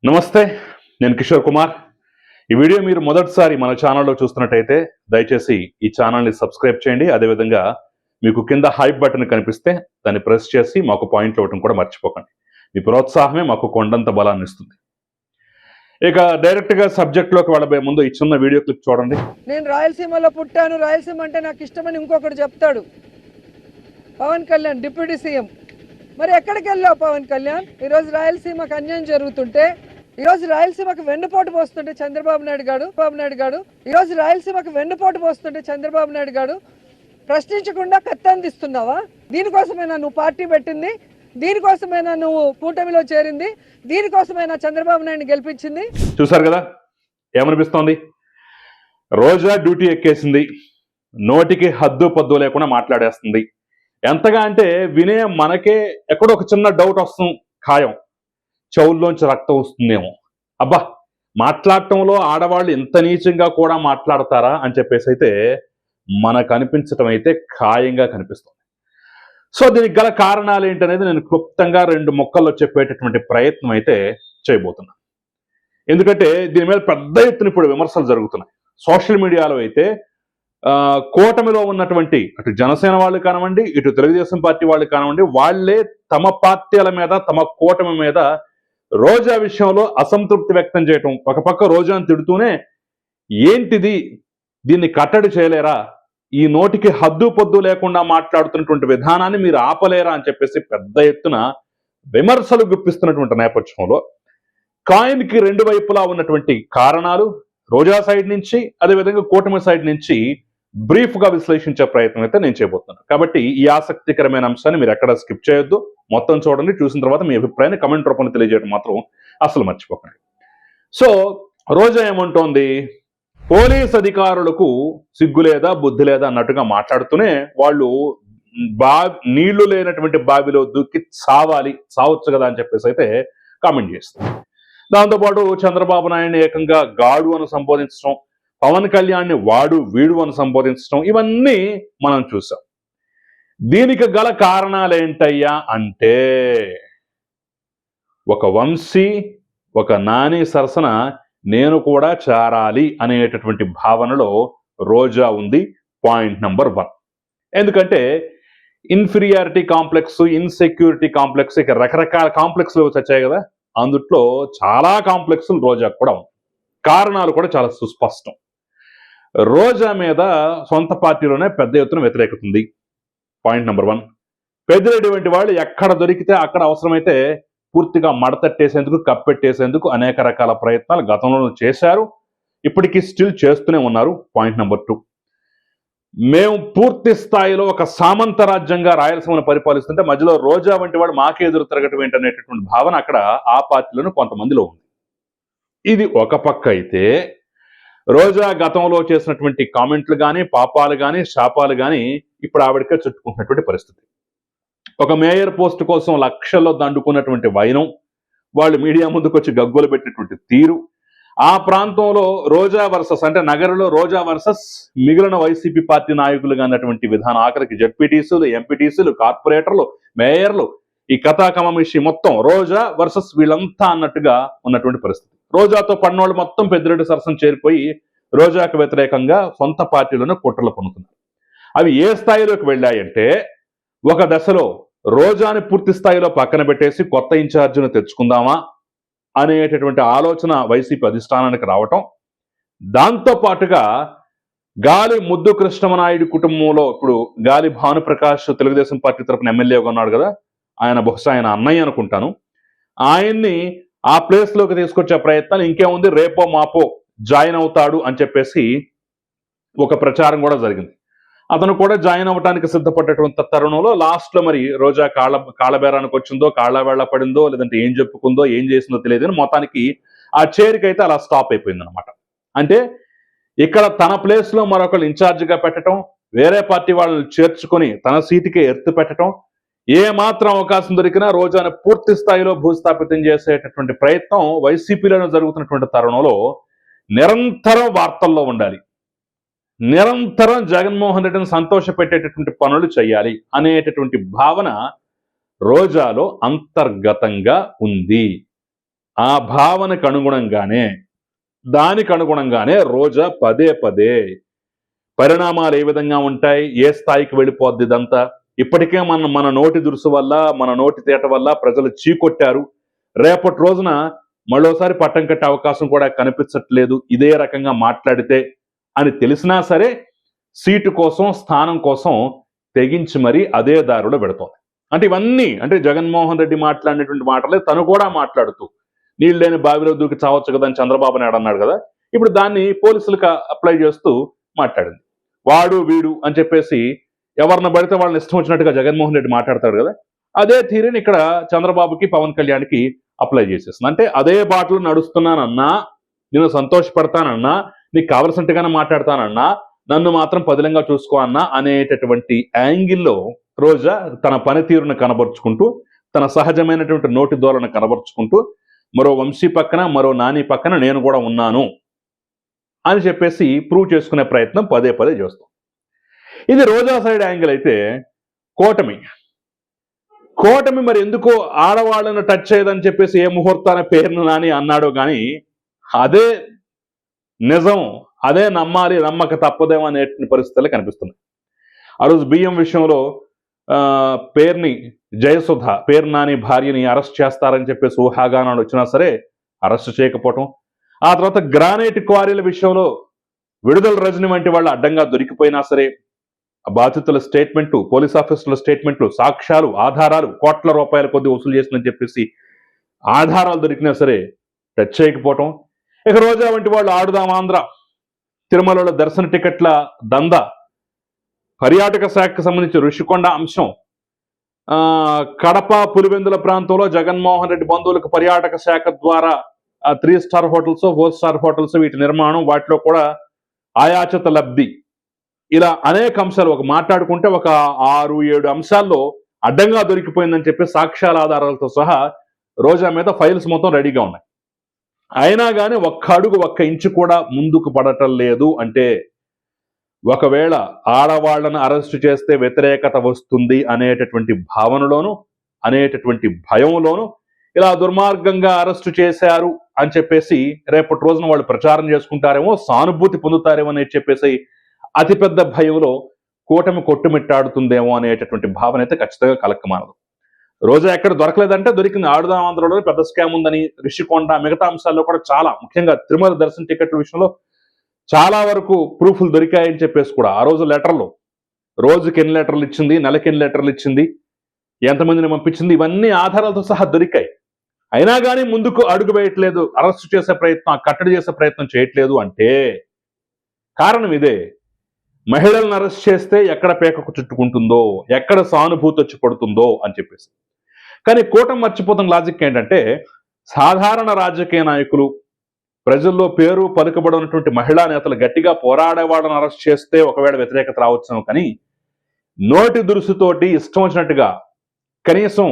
నమస్తే, నేను కిషోర్ కుమార్. ఈ వీడియో మీరు మొదటిసారి మన ఛానల్లో చూస్తున్నట్టయితే దయచేసి ఈ ఛానల్ని సబ్స్క్రైబ్ చేయండి. అదేవిధంగా మీకు కింద హైప్ బటన్ కనిపిస్తే దాన్ని ప్రెస్ చేసి మాకు పాయింట్లు ఇవ్వటం కూడా మర్చిపోకండి. మీ ప్రోత్సాహమే మాకు కొండంత బలాన్ని ఇస్తుంది. ఇక డైరెక్ట్గా సబ్జెక్ట్లోకి వెళ్ళబోయే ముందు ఈ చిన్న వీడియో క్లిప్ చూడండి. నేను రాయలసీమలో పుట్టాను, రాయలసీమ అంటే నాకు ఇష్టమని ఇంకొకటి చెప్తాడు పవన్ కళ్యాణ్, డిప్యూటీ సీఎం. మరి ఎక్కడికి వెళ్ళావు పవన్ కళ్యాణ్? ఈరోజు రాయలసీమకు అన్యాయం జరుగుతుంటే, ఈరోజు రాయలసీమకు వెన్నుపోటు పోస్తుంటే చంద్రబాబు నాయుడు గారు ఈరోజు రాయలసీమకు వెన్నుపోటు పోస్తుంటే చంద్రబాబు నాయుడు గారు ప్రశ్నించకుండా కత్తందిస్తున్నావా? దీనికోసమైనా నువ్వు పార్టీ పెట్టింది? దీనికోసమైనా నువ్వు కూటమిలో చేరింది? దీనికోసమైనా చంద్రబాబు నాయుడిని గెలిపించింది? చూసారు కదా ఏమనిపిస్తోంది? రోజా డ్యూటీ ఎక్కేసింది, నోటికి హద్దు పద్దు లేకుండా మాట్లాడేస్తుంది. ఎంతగా అంటే వినే మనకే ఎక్కడో ఒక చిన్న డౌట్ వస్తుంది, ఖాయం, చెవుల్లోంచి రక్తం వస్తుందేమో. అబ్బా, మాట్లాడటంలో ఆడవాళ్ళు ఇంత నీచంగా కూడా మాట్లాడతారా అని చెప్పేసి అయితే మనకు అనిపించటం అయితే ఖాయంగా కనిపిస్తుంది. సో దీనికి గల కారణాలు ఏంటనేది నేను క్లుప్తంగా 2 ముక్కల్లో చెప్పేటటువంటి ప్రయత్నం అయితే చేయబోతున్నాను. ఎందుకంటే దీని మీద పెద్ద ఎత్తున ఇప్పుడు విమర్శలు జరుగుతున్నాయి. సోషల్ మీడియాలో అయితే కూటమిలో ఉన్నటువంటి అటు జనసేన వాళ్ళు కానివ్వండి, ఇటు తెలుగుదేశం పార్టీ వాళ్ళు కానివ్వండి, వాళ్లే తమ పార్టీల మీద, తమ కూటమి మీద రోజా విషయంలో అసంతృప్తి వ్యక్తం చేయటం. ఒక పక్క రోజాను తిడుతూనే, ఏంటిది, దీన్ని కట్టడి చేయలేరా, ఈ నోటికి హద్దు పొద్దు లేకుండా మాట్లాడుతున్నటువంటి విధానాన్ని మీరు ఆపలేరా అని చెప్పేసి పెద్ద ఎత్తున విమర్శలు గుప్పిస్తున్నటువంటి నేపథ్యంలో కాయిన్కి 2 వైపులా ఉన్నటువంటి కారణాలు రోజా సైడ్ నుంచి, అదేవిధంగా కూటమి సైడ్ నుంచి బ్రీఫ్ గా విశ్లేషించే ప్రయత్నం అయితే నేను చేయబోతున్నాను. కాబట్టి ఈ ఆసక్తికరమైన అంశాన్ని మీరు ఎక్కడ స్కిప్ చేయొద్దు, మొత్తం చూడండి. చూసిన తర్వాత మీ అభిప్రాయాన్ని కమెంట్ రూపంలో తెలియజేయడం మాత్రం అసలు మర్చిపోకండి. సో రోజా ఏమంటోంది, పోలీస్ అధికారులకు సిగ్గు లేదా బుద్ధి లేదా అన్నట్టుగా మాట్లాడుతూనే వాళ్ళు నీళ్లు లేనటువంటి బావిలో దూకి చావచ్చు కదా అని చెప్పేసి అయితే కామెంట్ చేస్తారు. దాంతోపాటు చంద్రబాబు నాయుడిని ఏకంగా గాడు అని సంబోధించడం, పవన్ కళ్యాణ్ని వాడు వీడు అని సంబోధించడం, ఇవన్నీ మనం చూసాం. దీనికి గల కారణాలు ఏంటయ్యా అంటే, ఒక వంశీ ఒక నాని సరసన నేను కూడా చేరాలి అనేటటువంటి భావనలో రోజా ఉంది. Point number 1. ఎందుకంటే ఇన్ఫీరియారిటీ కాంప్లెక్స్, ఇన్సెక్యూరిటీ కాంప్లెక్స్, ఇక రకరకాల కాంప్లెక్స్లు వచ్చాయి కదా, అందుట్లో చాలా కాంప్లెక్స్లు రోజా కూడా ఉంది. కారణాలు కూడా చాలా సుస్పష్టం. రోజా మీద సొంత పార్టీలోనే పెద్ద ఎత్తున వ్యతిరేకత ఉంది. Point number 1. పెద్దిరెడ్డి వంటి వాళ్ళు ఎక్కడ దొరికితే అక్కడ అవసరమైతే పూర్తిగా మడతట్టేసేందుకు, కప్పెట్టేసేందుకు అనేక రకాల ప్రయత్నాలు గతంలో చేశారు, ఇప్పటికీ స్టిల్ చేస్తూనే ఉన్నారు. Point number 2. మేము పూర్తి స్థాయిలో ఒక సామంత రాజ్యంగా రాయలసీమను పరిపాలిస్తుంటే మధ్యలో రోజా వంటి వాడు మాకే ఎదురు తిరగటం ఏంటనేటటువంటి భావన అక్కడ ఆ పార్టీలోనూ కొంతమందిలో ఉంది. ఇది ఒక పక్క అయితే, రోజా గతంలో చేసినటువంటి కామెంట్లు కానీ, పాపాలు కానీ, శాపాలు కానీ ఇప్పుడు ఆవిడకే చుట్టుకుంటున్నటువంటి పరిస్థితి. ఒక మేయర్ పోస్ట్ కోసం లక్షల్లో దండుకున్నటువంటి వైనం, వాళ్ళు మీడియా ముందుకు వచ్చి గగ్గోలు పెట్టినటువంటి తీరు, ఆ ప్రాంతంలో రోజా వర్సెస్, అంటే నగరంలో రోజా వర్సెస్ మిగిలిన వైసీపీ పార్టీ నాయకులుగా అన్నటువంటి విధానం, ఆఖరికి జడ్పీటీసీలు, ఎంపీటీసీలు, కార్పొరేటర్లు, మేయర్లు, ఈ కథాకమమిషి మొత్తం రోజా వర్సెస్ వీళ్ళంతా అన్నట్టుగా ఉన్నటువంటి పరిస్థితి. రోజాతో పన్నోళ్ళు మొత్తం పెద్దిరెడ్డి సరసన చేరిపోయి రోజాకు వ్యతిరేకంగా సొంత పార్టీలోనే కుట్రలు పొందుతున్నారు. అవి ఏ స్థాయిలోకి వెళ్ళాయంటే, ఒక దశలో రోజాని పూర్తి స్థాయిలో పక్కన పెట్టేసి కొత్త ఇన్ఛార్జిని తెచ్చుకుందామా అనేటటువంటి ఆలోచన వైసీపీ అధిష్టానానికి రావటం, దాంతో పాటుగా గాలి ముద్దు కృష్ణమనాయుడు కుటుంబంలో ఇప్పుడు గాలి భానుప్రకాష్ తెలుగుదేశం పార్టీ తరపున ఎమ్మెల్యేగా ఉన్నాడు కదా, ఆయన బహుశా ఆయన అన్నయ్య అనుకుంటాను, ఆయన్ని ఆ ప్లేస్ లోకి తీసుకొచ్చే ప్రయత్నాలు ఇంకేముంది, రేపో మాపో జాయిన్ అవుతాడు అని చెప్పేసి ఒక ప్రచారం కూడా జరిగింది. అతను కూడా జాయిన్ అవ్వడానికి సిద్ధపడ్డటువంటి తరుణంలో లాస్ట్ లో మరి రోజా కాళ్ళబేరానికి వచ్చిందో, కాళ్ళ వేళ్ల పడిందో, లేదంటే ఏం చెప్పుకుందో, ఏం చేసిందో తెలియదు కానీ మొత్తానికి ఆ చేరికైతే అలా స్టాప్ అయిపోయింది అనమాట. అంటే ఇక్కడ తన ప్లేస్ లో మరొకరు ఇన్ఛార్జిగా పెట్టడం, వేరే పార్టీ వాళ్ళని చేర్చుకొని తన సీటుకే ఎత్తు పెట్టడం, ఏ మాత్రం అవకాశం దొరికినా రోజాను పూర్తి స్థాయిలో భూస్థాపితం చేసేటటువంటి ప్రయత్నం వైసీపీలోనే జరుగుతున్నటువంటి తరుణంలో నిరంతరం వార్తల్లో ఉండాలి, నిరంతరం జగన్మోహన్ రెడ్డిని సంతోషపెట్టేటటువంటి పనులు చేయాలి అనేటటువంటి భావన రోజాలో అంతర్గతంగా ఉంది. ఆ భావనకు అనుగుణంగానే దానికి అనుగుణంగానే రోజా పదే పదే పరిణామాలు ఏ విధంగా ఉంటాయి, ఏ స్థాయికి వెళ్ళిపోద్ది ఇదంతా. ఇప్పటికే మన నోటి దురుసు వల్ల, మన నోటి తేట వల్ల ప్రజలు చీకొట్టారు. రేపటి రోజున మరోసారి పట్టం కట్టే అవకాశం కూడా కనిపించట్లేదు ఇదే రకంగా మాట్లాడితే అని తెలిసినా సరే సీటు కోసం, స్థానం కోసం తెగించి మరీ అదే దారిలో పెడుతోంది. అంటే ఇవన్నీ అంటే జగన్మోహన్ రెడ్డి మాట్లాడినటువంటి మాటలే తను కూడా మాట్లాడుతూ నీళ్ళు లేని బావిలో దూకి చావచ్చు కదా అని చంద్రబాబు నాయుడు అన్నాడు కదా. ఇప్పుడు దాన్ని పోలీసులకు అప్లై చేస్తూ మాట్లాడింది. వాడు వీడు అని చెప్పేసి ఎవరిని పడితే వాళ్ళని ఇష్టం వచ్చినట్టుగా జగన్మోహన్ రెడ్డి మాట్లాడతాడు కదా. అదే థీరీని ఇక్కడ చంద్రబాబుకి, పవన్ కళ్యాణ్కి అప్లై చేసేస్తుంది. అంటే అదే బాటలో నడుస్తున్నానన్నా, నేను సంతోషపడతానన్నా, నీకు కావలసినట్టుగానే మాట్లాడతానన్నా, నన్ను మాత్రం పదిలంగా చూసుకో అన్నా అనేటటువంటి యాంగిల్లో రోజా తన పనితీరును కనబరుచుకుంటూ, తన సహజమైనటువంటి నోటి ధోరణి కనబరుచుకుంటూ, మరో వంశీ పక్కన, మరో నాని పక్కన నేను కూడా ఉన్నాను అని చెప్పేసి ప్రూవ్ చేసుకునే ప్రయత్నం పదే పదే చేస్తాం. ఇది రోజా సైడ్ యాంగిల్ అయితే కూటమి మరి ఎందుకో ఆడవాళ్ళను టచ్ చేయదని చెప్పేసి ఏ ముహూర్తాన పేరును నాని అన్నాడో కానీ అదే నిజం, అదే నమ్మాలి, నమ్మక తప్పదేమో అనే పరిస్థితులు కనిపిస్తున్నాయి. ఆ రోజు బియ్యం విషయంలో పేరుని జయసుధ, పేరు నాని భార్యని అరెస్ట్ చేస్తారని చెప్పేసి ఊహాగానాలు వచ్చినా సరే అరెస్ట్ చేయకపోవటం, ఆ తర్వాత గ్రానైట్ క్వారీల విషయంలో విడుదల రజని వంటి వాళ్ళు అడ్డంగా దొరికిపోయినా సరే బాధితుల స్టేట్మెంట్లు, పోలీస్ ఆఫీసర్ల స్టేట్మెంట్లు, సాక్ష్యాలు, ఆధారాలు, కోట్ల రూపాయల కొద్ది వసూలు చేసిందని చెప్పేసి ఆధారాలు దొరికినా సరే టచ్ చేయకపోవటం, ఇక రోజా వంటి వాళ్ళు ఆడుదాం ఆంధ్ర, తిరుమలలో దర్శన టికెట్ల దందా, పర్యాటక శాఖకు సంబంధించి ఋషికొండ అంశం, కడప పులివెందుల ప్రాంతంలో జగన్మోహన్ రెడ్డి బంధువులకు పర్యాటక శాఖ ద్వారా 3 స్టార్ హోటల్స్, 4 స్టార్ హోటల్స్ వీటి నిర్మాణం, వాటిలో కూడా ఆయాచిత లబ్ధి, ఇలా అనేక అంశాలు ఒక మాట్లాడుకుంటే ఒక 6-7 అంశాల్లో అడ్డంగా దొరికిపోయిందని చెప్పి సాక్ష్యాల ఆధారాలతో సహా రోజా మీద ఫైల్స్ మొత్తం రెడీగా ఉన్నాయి. అయినా కానీ ఒక్క అడుగు, ఒక్క ఇంచు కూడా ముందుకు పడటం లేదు. అంటే ఒకవేళ ఆడవాళ్లను అరెస్టు చేస్తే వ్యతిరేకత వస్తుంది అనేటటువంటి భావనలోను, అనేటటువంటి భయంలోను ఇలా దుర్మార్గంగా అరెస్టు చేశారు అని చెప్పేసి రేపటి రోజున వాళ్ళు ప్రచారం చేసుకుంటారేమో, సానుభూతి పొందుతారేమో అని చెప్పేసి అతిపెద్ద భయంలో కూటమి కొట్టుమిట్టాడుతుందేమో అనేటటువంటి భావన అయితే ఖచ్చితంగా కలక్కమానదు. రోజా ఎక్కడ దొరకలేదంటే దొరికింది ఆడుదాం ఆంధ్రలో పెద్ద స్కామ్ ఉందని, రిషికొండ, మిగతా అంశాల్లో కూడా చాలా ముఖ్యంగా తిరుమల దర్శన టికెట్ల విషయంలో చాలా వరకు ప్రూఫ్లు దొరికాయని చెప్పేసి కూడా ఆ రోజు లెటర్లు, రోజుకి ఎన్ని లెటర్లు ఇచ్చింది, నెలకి ఎన్ని లెటర్లు ఇచ్చింది, ఎంతమందిని పంపించింది, ఇవన్నీ ఆధారాలతో సహా దొరికాయి. అయినా కానీ ముందుకు అడుగు వేయట్లేదు, అరెస్ట్ చేసే ప్రయత్నం, కట్టడి చేసే ప్రయత్నం చేయట్లేదు అంటే కారణం ఇదే. మహిళలను అరెస్ట్ చేస్తే ఎక్కడ పేకకు చుట్టుకుంటుందో, ఎక్కడ సానుభూతి వచ్చి పడుతుందో అని చెప్పేసి. కానీ కూటమి మర్చిపోతున్న లాజిక్ ఏంటంటే సాధారణ రాజకీయ నాయకులు, ప్రజల్లో పేరు పలుకబడినటువంటి మహిళా నేతలు గట్టిగా పోరాడేవాళ్ళని అరెస్ట్ చేస్తే ఒకవేళ వ్యతిరేకత రావచ్చును, కానీ నోటి దురుసుతోటి ఇష్టం వచ్చినట్టుగా కనీసం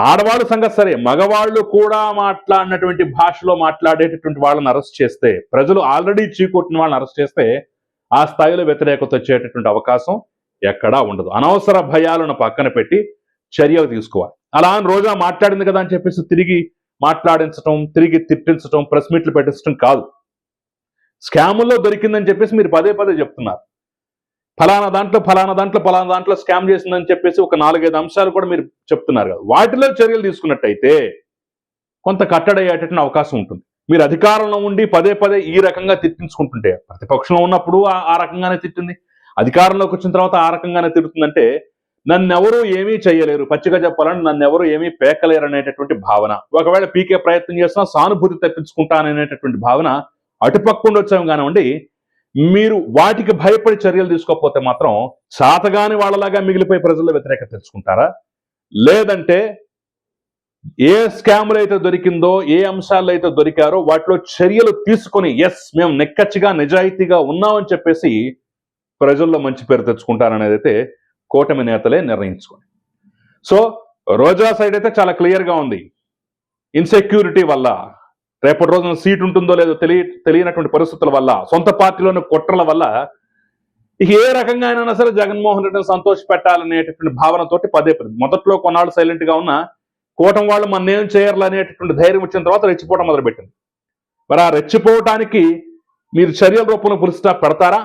ఆడవాళ్ళ సంగతి సరే మగవాళ్ళు కూడా మాట్లాడినటువంటి భాషలో మాట్లాడేటటువంటి వాళ్ళని అరెస్ట్ చేస్తే, ప్రజలు ఆల్రెడీ చీకొట్టిన వాళ్ళని అరెస్ట్ చేస్తే ఆ స్థాయిలో వ్యతిరేకత వచ్చేటటువంటి అవకాశం ఎక్కడా ఉండదు. అనవసర భయాలను పక్కన పెట్టి చర్యలు తీసుకోవాలి. అలా అని రోజా మాట్లాడింది కదా అని చెప్పేసి తిరిగి మాట్లాడించడం, తిరిగి తిట్టించడం, ప్రెస్ మీట్లు పెట్టించడం కాదు. స్కాముల్లో దొరికిందని చెప్పేసి మీరు పదే పదే చెప్తున్నారు. ఫలానా దాంట్లో స్కామ్ చేసిందని చెప్పేసి ఒక 4-5 అంశాలు కూడా మీరు చెప్తున్నారు కదా. వాటిలో చర్యలు తీసుకున్నట్టయితే కొంత కట్టడయ్యేటటువంటి అవకాశం ఉంటుంది. మీరు అధికారంలో ఉండి పదే పదే ఈ రకంగా తిట్టించుకుంటుంటే, ప్రతిపక్షంలో ఉన్నప్పుడు ఆ రకంగానే తిట్టింది, అధికారంలోకి వచ్చిన తర్వాత ఆ రకంగానే తిరుగుతుందంటే నన్నెవరూ ఏమీ చేయలేరు, పచ్చిగా చెప్పాలని నన్నెవరూ ఏమీ పేకలేరు అనేటటువంటి భావన, ఒకవేళ పీకే ప్రయత్నం చేసినా సానుభూతి తెప్పించుకుంటాననేటటువంటి భావన అటుపక్కుండా వచ్చాము కానివ్వండి. మీరు వాటికి భయపడి చర్యలు తీసుకోకపోతే మాత్రం చాతగాని వాళ్ళలాగా మిగిలిపోయి ప్రజల్లో వ్యతిరేకత తెచ్చుకుంటారా? లేదంటే ఏ స్కాములు అయితే దొరికిందో, ఏ అంశాల్లో అయితే దొరికారో వాటిలో చర్యలు తీసుకొని ఎస్ మేము నెక్కచ్చిగా నిజాయితీగా ఉన్నామని చెప్పేసి ప్రజల్లో మంచి పేరు తెచ్చుకుంటారనేది అయితే కూటమి నేతలే నిర్ణయించుకోండి. సో రోజా సైడ్ అయితే చాలా క్లియర్గా ఉంది. ఇన్సెక్యూరిటీ వల్ల, రేపటి రోజున సీట్ ఉంటుందో లేదో తెలియనటువంటి పరిస్థితుల వల్ల, సొంత పార్టీలోని కుట్రల వల్ల ఏ రకంగా అయినా సరే జగన్మోహన్ రెడ్డిని సంతోష పెట్టాలనేటటువంటి భావనతోటి పదే మొదట్లో కొన్నాళ్ళు సైలెంట్ గా ఉన్న కూటమి వాళ్ళు మన ఏం చేయర్లు అనేటటువంటి ధైర్యం వచ్చిన తర్వాత రెచ్చిపోవడం మొదలుపెట్టింది. మరి ఆ రెచ్చిపోవటానికి మీరు చర్యల రూపంలో ఫుల్ స్టాప్ పెడతారా,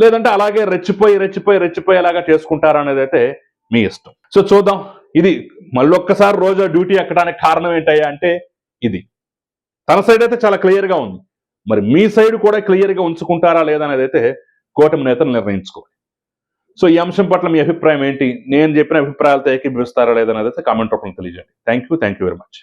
లేదంటే అలాగే రెచ్చిపోయేలాగా చేసుకుంటారా అనేది అయితే మీ ఇష్టం. సో చూద్దాం. ఇది మళ్ళొక్కసారి రోజా డ్యూటీ ఎక్కడానికి కారణం ఏంటయ్యా అంటే ఇది. తన సైడ్ అయితే చాలా క్లియర్గా ఉంది. మరి మీ సైడ్ కూడా క్లియర్గా ఉంచుకుంటారా లేదా అనేది అయితే కూటమి నేతలు నిర్ణయించుకోవాలి. సో ఈ అంశం పట్ల మీ అభిప్రాయం ఏంటి? నేను చెప్పిన అభిప్రాయాలతో ఏకీభవిస్తారా లేదనేది అయితే కామెంట్ రూపంలో తెలియజేయండి. Thank you very much.